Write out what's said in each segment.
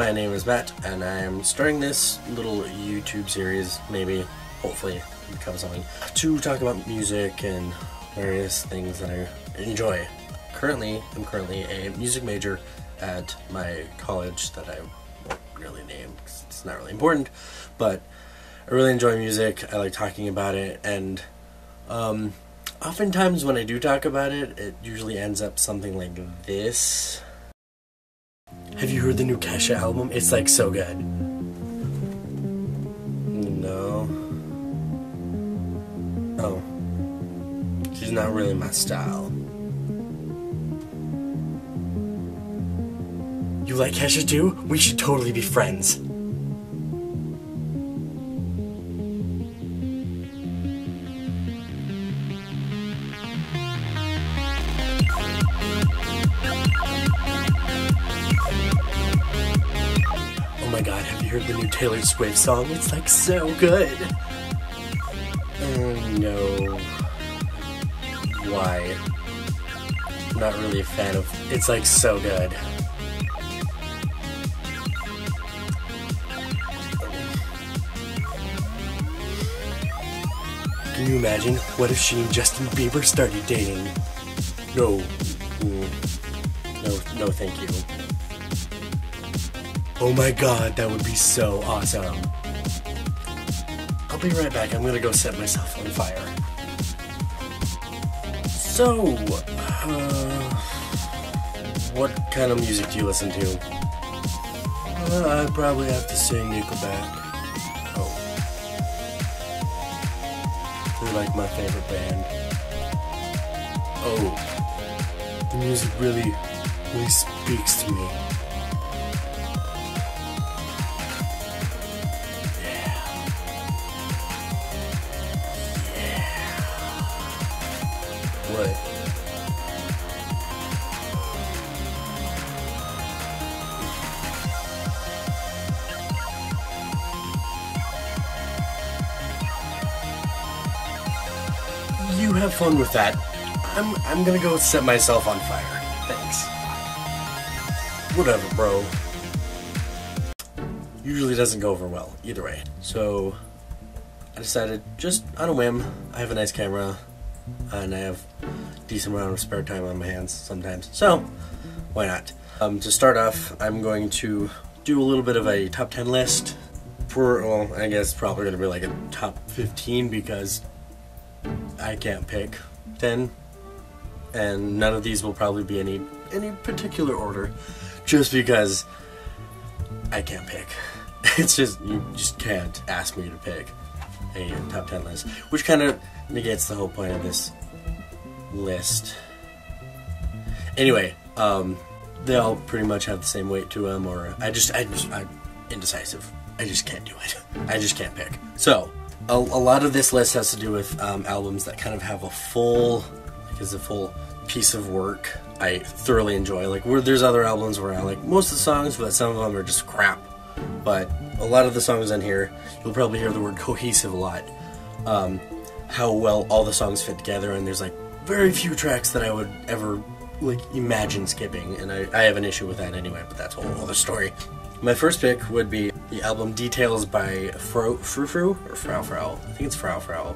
my name is Matt, and I am starting this little YouTube series, maybe, hopefully, become something, to talk about music and various things that I enjoy. I'm currently a music major at my college that I won't really name because it's not really important, but I really enjoy music. I like talking about it, and oftentimes when I do talk about it, it usually ends up something like this. Have you heard the new Kesha album? It's like so good. No. Oh. She's not really my style. You like Kesha too? We should totally be friends. Oh my god, have you heard the new Taylor Swift song? It's like so good. No. Why? I'm not really a fan of. It's like so good. Can you imagine? What if she and Justin Bieber started dating? No. No, thank you. Oh my god, that would be so awesome. I'll be right back. I'm gonna go set myself on fire. So, what kind of music do you listen to? I'd probably have to say Nickelback. Oh. They're like my favorite band. Oh. The music really speaks to me. What? You have fun with that. I'm gonna go set myself on fire. Thanks. Whatever, bro. Usually doesn't go over well, either way. So, I decided, just on a whim, I have a nice camera, and I have a decent amount of spare time on my hands sometimes, so why not? To start off, I'm going to do a little bit of a top 10 list for, well, I guess probably going to be like a top 15 because I can't pick 10, and none of these will probably be any particular order, just because I can't pick. It's just, you just can't ask me to pick a top 10 list, which kind of negates the whole point of this list. Anyway, they all pretty much have the same weight to them, or I'm indecisive. I just can't do it. I just can't pick. So, a lot of this list has to do with albums that kind of have a full piece of work I thoroughly enjoy. Like, there's other albums where I like most of the songs, but some of them are just crap. But a lot of the songs on here, you'll probably hear the word cohesive a lot. How well all the songs fit together, and there's like very few tracks that I would ever like imagine skipping, and I have an issue with that anyway, but that's a whole other story. My first pick would be the album Details by FROU, or FROU, I think it's FROU.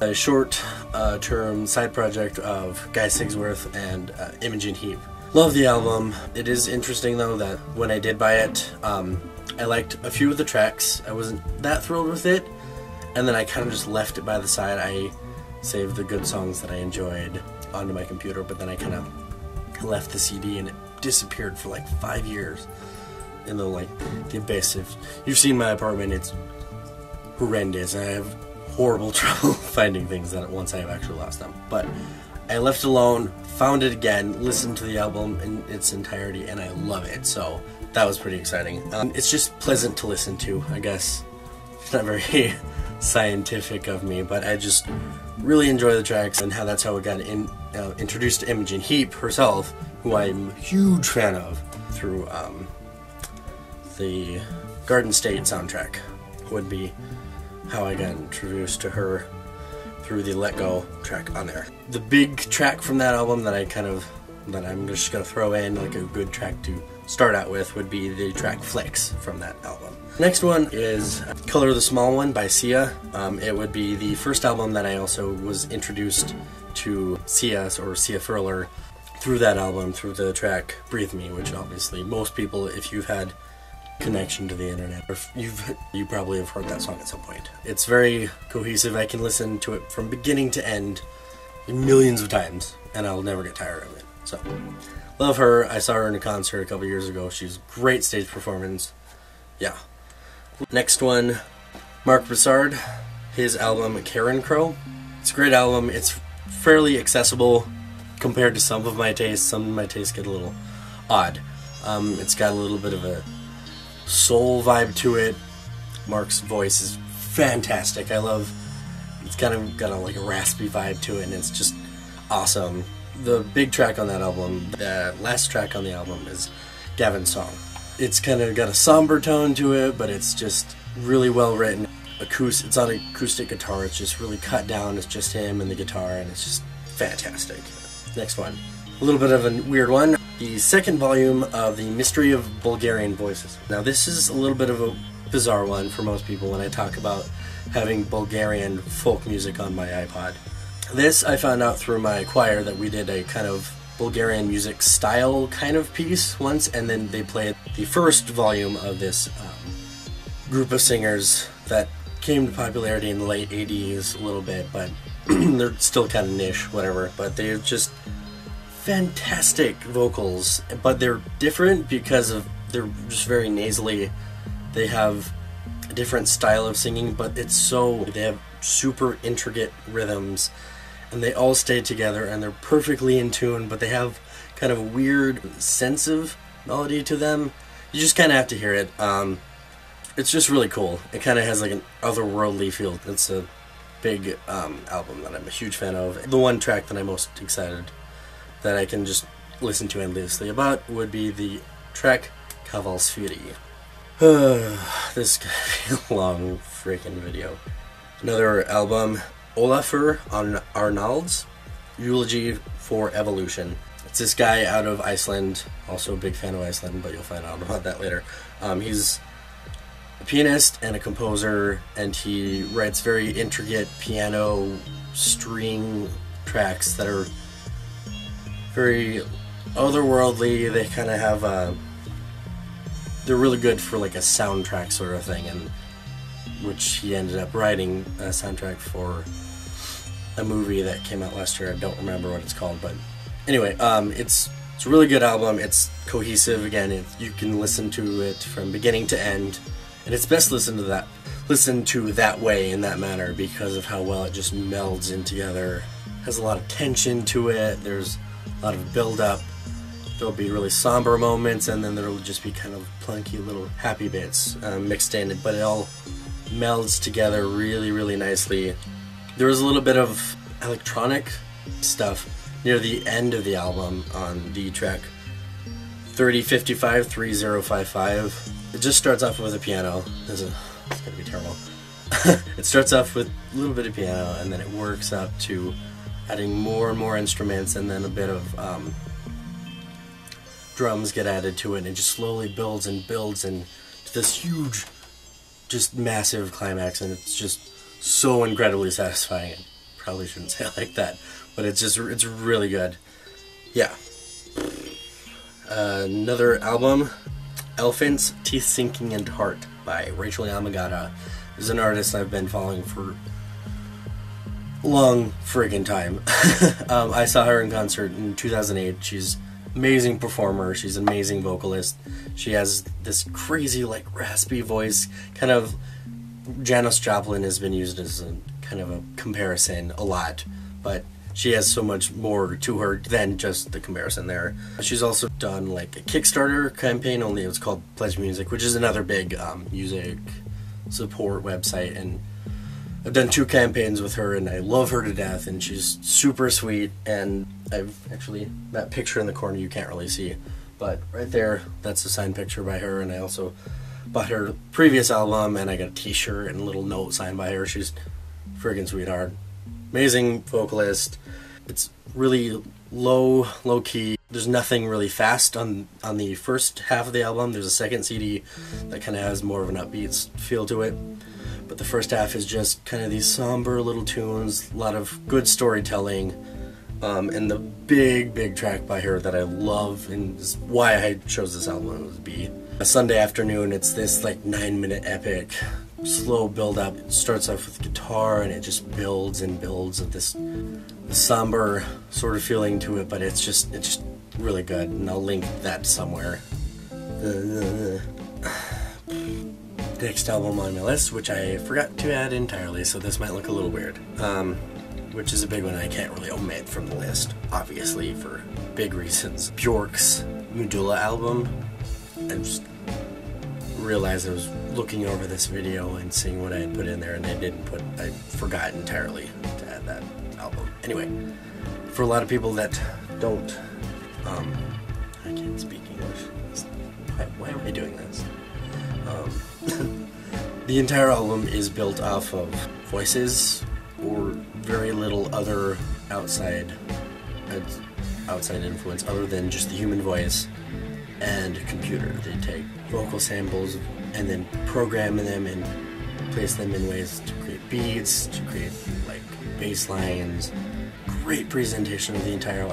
A short-term side project of Guy Sigsworth and Imogen Heap. Love the album. It is interesting though that when I did buy it, I liked a few of the tracks. I wasn't that thrilled with it, and then I kind of just left it by the side. I saved the good songs that I enjoyed onto my computer, but then I kind of left the CD and it disappeared for like 5 years in the abyss. If you've seen my apartment, it's horrendous. I have horrible trouble finding things that once I have actually lost them. But I left it alone, found it again, listened to the album in its entirety, and I love it. So that was pretty exciting. It's just pleasant to listen to, I guess. It's not very scientific of me, but I just really enjoy the tracks, and that's how I got introduced to Imogen Heap herself, who I'm a huge fan of through the Garden State soundtrack. Would be how I got introduced to her, through the Let Go track on there. The big track from that album that I'm just gonna throw in, like a good track to start out with would be the track Flicks from that album. Next one is Color the Small One by Sia. It would be the first album that I also was introduced to Sia, or Sia Furler, through that album, through the track Breathe Me, which obviously most people, if you've had connection to the internet, or you probably have heard that song at some point. It's very cohesive. I can listen to it from beginning to end millions of times, and I'll never get tired of it. So, love her. I saw her in a concert a couple years ago. She's a great stage performance. Yeah. Next one, MARC BROUSSARD, his album CARENCRO. It's a great album. It's fairly accessible compared to some of my tastes. Some of my tastes get a little odd. It's got a little bit of a soul vibe to it. Mark's voice is fantastic. I love, it's kind of got like a raspy vibe to it, and it's just awesome. The big track on that album, the last track on the album, is Gavin's Song. It's kind of got a somber tone to it, but it's just really well written. It's on acoustic guitar. It's just really cut down. It's just him and the guitar, and it's just fantastic. Next one, a little bit of a weird one. The second volume of The Mystery of Bulgarian Voices. Now this is a little bit of a bizarre one for most people when I talk about having Bulgarian folk music on my iPod. This I found out through my choir, that we did a kind of Bulgarian music style kind of piece once, and then they played the first volume of this group of singers that came to popularity in the late 80s a little bit, but they're still kind of niche, whatever, but they're just fantastic vocals, but they're different because they're just very nasally. They have a different style of singing, but they have super intricate rhythms, and they all stay together, and they're perfectly in tune, but they have kind of a weird sense of melody to them. You just kind of have to hear it. It's just really cool. It kind of has like an otherworldly feel. It's a big album that I'm a huge fan of. The one track that I'm most excited that I can just listen to endlessly about would be the track Kavalsfiri. This is gonna be a long freaking video. Another album, ÓLAFUR on ARNALDS, Eulogy for Evolution. It's this guy out of Iceland, also a big fan of Iceland, but you'll find out about that later. He's a pianist and a composer, and he writes very intricate piano string tracks that are very otherworldly. They kind of have they're really good for like a soundtrack sort of thing, and which he ended up writing a soundtrack for a movie that came out last year. I don't remember what it's called, but anyway, it's a really good album. It's cohesive. Again, you can listen to it from beginning to end, and it's best listened to that way, in that manner, because of how well it just melds in together. It has a lot of tension to it. There's a lot of build-up. There'll be really somber moments, and then there'll just be kind of plunky little happy bits mixed in, but it all melds together really, really nicely. There was a little bit of electronic stuff near the end of the album on the track 3055. It just starts off with a piano. It's gonna be terrible. It starts off with a little bit of piano, and then it works up to adding more and more instruments, and then a bit of drums get added to it, and it just slowly builds and builds into this huge, just massive climax, and it's just so incredibly satisfying. I probably shouldn't say it like that, but it's really good. Yeah. Another album, Elephants, Teeth Sinking into Heart by Rachel Yamagata. Is an artist I've been following for a long friggin' time. I saw her in concert in 2008. She's amazing performer. She's an amazing vocalist. She has this crazy, like, raspy voice. Kind of, Janis Joplin has been used as a kind of a comparison a lot, but she has so much more to her than just the comparison there. She's also done like a Kickstarter campaign, only it was called Pledge Music, which is another big music support website, and I've done 2 campaigns with her, and I love her to death, and she's super sweet. And I've actually, that picture in the corner you can't really see, but right there, that's a signed picture by her. And I also bought her previous album, and I got a t-shirt and a little note signed by her. She's friggin' sweetheart. Amazing vocalist. It's really low key. there's nothing really fast on the first half of the album. There's a second CD that kind of has more of an upbeat feel to it, but the first half is just kind of these somber little tunes, a lot of good storytelling, and the big track by her that I love, and is why I chose this album, was B. A Sunday Afternoon. It's this like 9-minute epic, slow build up. It starts off with guitar and it just builds and builds of this somber sort of feeling to it, but it's just really good, and I'll link that somewhere. The next album on my list, which I forgot to add entirely, so this might look a little weird, which is a big one I can't really omit from the list, obviously, for big reasons. Bjork's Medulla album. I just realized I was looking over this video and seeing what I had put in there, and I forgot entirely to add that album. Anyway, for a lot of people that don't, I can't speak English. Why am I doing this? The entire album is built off of voices or very little other outside influence other than just the human voice and computer. They take vocal samples and then program them and place them in ways to create beats, to create like bass lines. Great presentation of the entire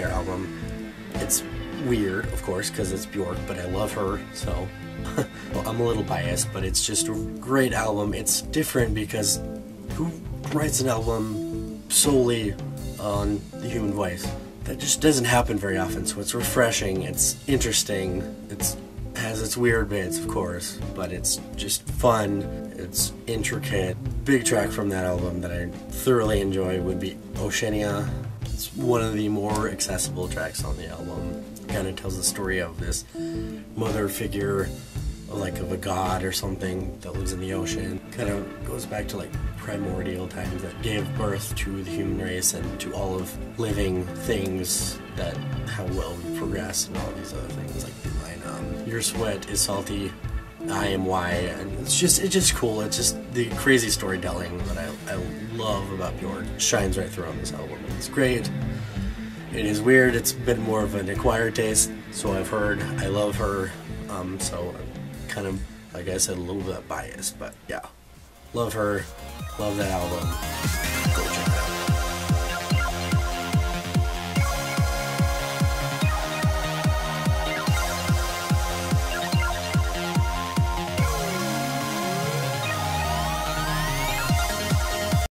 album. It's weird, of course, because it's Bjork, but I love her, so well, I'm a little biased, but it's just a great album. It's different because who writes an album solely on the human voice? That just doesn't happen very often, so it's refreshing, it's interesting, it has its weird bits, of course, but it's just fun, it's intricate. Big track from that album that I thoroughly enjoy would be Oceania. It's one of the more accessible tracks on the album. It kind of tells the story of this mother figure, like of a god or something that lives in the ocean. Kind of goes back to like primordial times that gave birth to the human race and to all of living things, that how well we progress and all these other things, like the line, your sweat is salty, I am why, and it's just cool. It's just the crazy storytelling that I love about Bjork shines right through on this album. It's great. It is weird. It's a bit more of an acquired taste, so I've heard. I love her, so I'm kind of, like I said, a little bit biased, but yeah. Love her. Love that album.